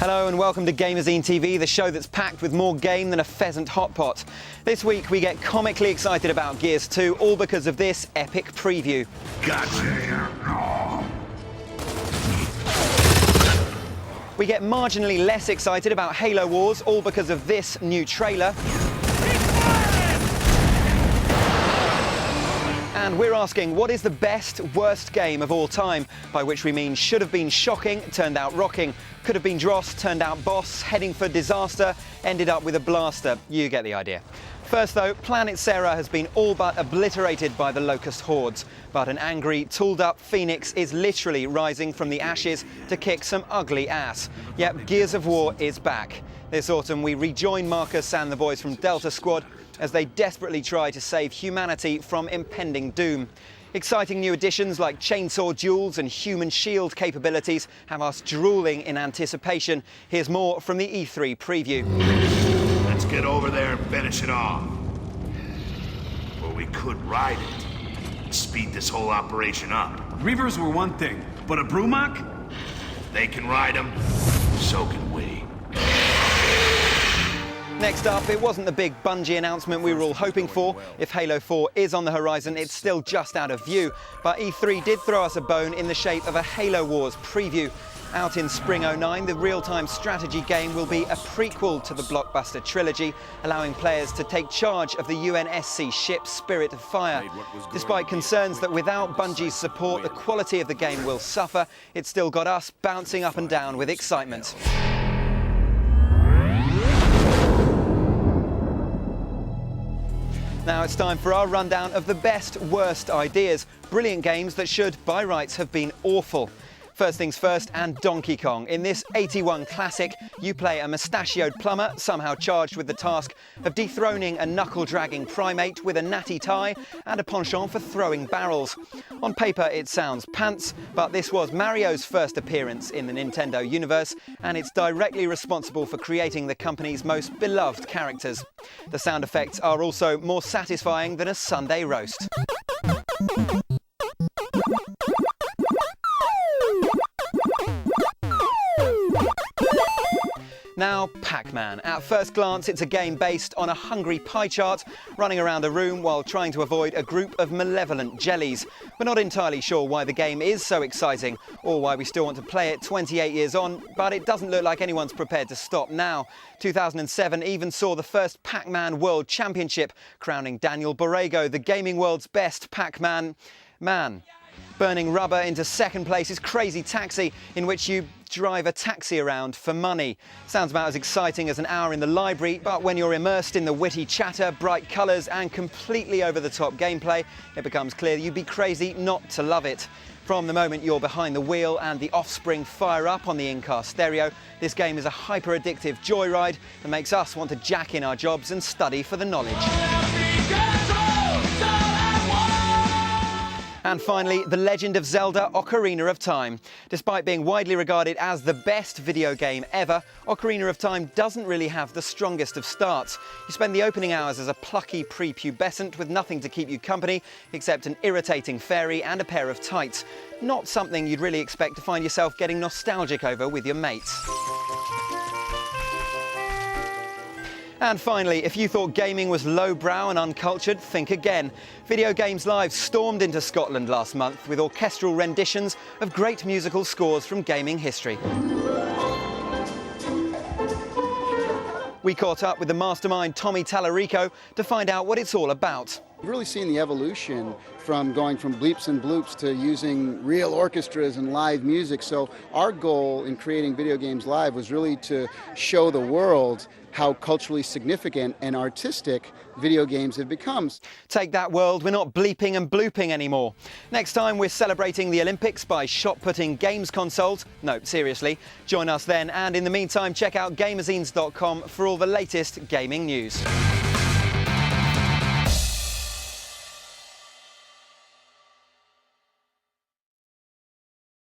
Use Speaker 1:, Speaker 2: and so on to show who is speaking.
Speaker 1: Hello and welcome to Gamerzine TV, the show that's packed with more game than a pheasant hot pot. This week we get comically excited about Gears 2, all because of this epic preview.
Speaker 2: Gotcha.
Speaker 1: We get marginally less excited about Halo Wars, all because of this new trailer. And we're asking, what is the best, worst game of all time? By which we mean should have been shocking, turned out rocking. Could have been dross, turned out boss, heading for disaster, ended up with a blaster. You get the idea. First though, Planet Sarah has been all but obliterated by the Locust hordes. But an angry, tooled-up Phoenix is literally rising from the ashes to kick some ugly ass. Yep, Gears of War is back. This autumn we rejoin Marcus and the boys from Delta Squad as they desperately try to save humanity from impending doom. Exciting new additions like chainsaw duels and human shield capabilities have us drooling in anticipation. Here's more from the E3 preview.
Speaker 2: Let's get over there and finish it off. Or we could ride it and speed this whole operation up.
Speaker 3: Reavers were one thing, but a Brumach?
Speaker 2: If they can ride them, so can we.
Speaker 1: Next up, it wasn't the big Bungie announcement we were all hoping for. If Halo 4 is on the horizon, it's still just out of view. But E3 did throw us a bone in the shape of a Halo Wars preview. Out in spring '09, the real-time strategy game will be a prequel to the blockbuster trilogy, allowing players to take charge of the UNSC ship Spirit of Fire. Despite concerns that without Bungie's support, the quality of the game will suffer, it's still got us bouncing up and down with excitement. Now it's time for our rundown of the best, worst ideas. Brilliant games that should, by rights, have been awful. First things first, and Donkey Kong. In this '81 classic, you play a mustachioed plumber, somehow charged with the task of dethroning a knuckle-dragging primate with a natty tie and a penchant for throwing barrels. On paper, it sounds pants, but this was Mario's first appearance in the Nintendo universe, and it's directly responsible for creating the company's most beloved characters. The sound effects are also more satisfying than a Sunday roast. Now, Pac-Man. At first glance, it's a game based on a hungry pie chart, running around a room while trying to avoid a group of malevolent jellies. We're not entirely sure why the game is so exciting, or why we still want to play it 28 years on, but it doesn't look like anyone's prepared to stop now. 2007 even saw the first Pac-Man World Championship, crowning Daniel Borrego the gaming world's best Pac-Man man. Burning rubber into second place is Crazy Taxi, in which you drive a taxi around for money. Sounds about as exciting as an hour in the library, but when you're immersed in the witty chatter, bright colours and completely over-the-top gameplay, it becomes clear that you'd be crazy not to love it. From the moment you're behind the wheel and the offspring fire up on the in-car stereo, this game is a hyper-addictive joyride that makes us want to jack in our jobs and study for the knowledge. And finally, The Legend of Zelda: Ocarina of Time. Despite being widely regarded as the best video game ever, Ocarina of Time doesn't really have the strongest of starts. You spend the opening hours as a plucky prepubescent with nothing to keep you company except an irritating fairy and a pair of tights. Not something you'd really expect to find yourself getting nostalgic over with your mates. And finally, if you thought gaming was lowbrow and uncultured, think again. Video Games Live stormed into Scotland last month with orchestral renditions of great musical scores from gaming history. We caught up with the mastermind Tommy Tallarico to find out what it's all about.
Speaker 4: We've really seen the evolution from going from bleeps and bloops to using real orchestras and live music. So our goal in creating Video Games Live was really to show the world how culturally significant and artistic video games have become.
Speaker 1: Take that, world, we're not bleeping and blooping anymore. Next time we're celebrating the Olympics by shot-putting games consoles. No, seriously. Join us then, and in the meantime check out Gamerzines.com for all the latest gaming news.